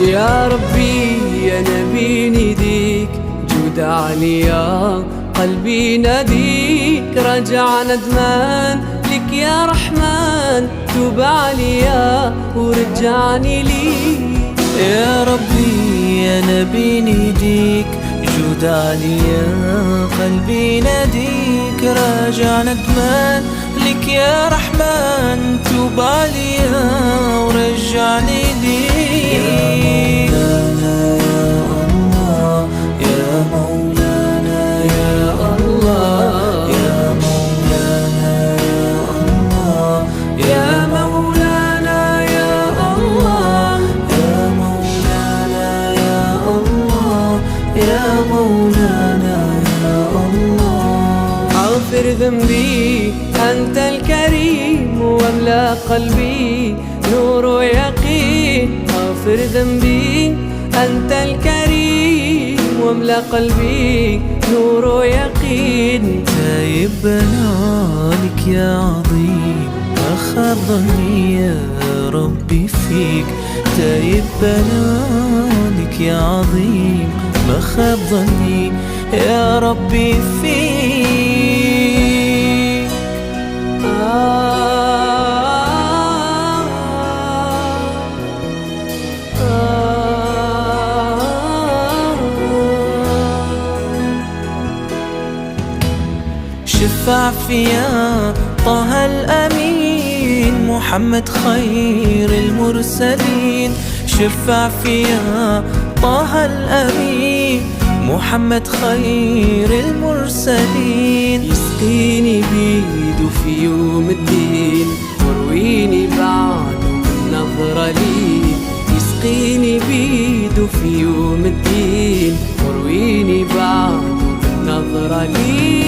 يا ربي يا نبي نديك جود عليا قلبي ناديك رجع ندمان لك يا رحمن توب عليا ورجعني ليك. يا ربي يا نبي نديك جود عليا قلبي ناديك راجع ندمان لك يا رحمن توب عليا ورجعني ليك. يا مولانا يا الله يا مولانا يا مولانا يا الله يا مولانا يا الله يا مولانا يا الله. اغفر ذنبي أنت الكريم واملأ قلبي نور ويقين. اغفر ذنبي أنت الكريم واملأ قلبي نور ويقين. تايب بنالك يا عظيم ما خاب ظني يا ربي فيك. تايب بنالك يا عظيم ما خاب ظني يا ربي فيك. شفع فيا طه الأمين محمد خير المرسلين. شفع فيا طه الأمين محمد خير المرسلين. يسقيني بيده في يوم الدين ورويني بعده بالنظرة لي. يسقيني بيده في يوم الدين ورويني بعده بالنظرة لي.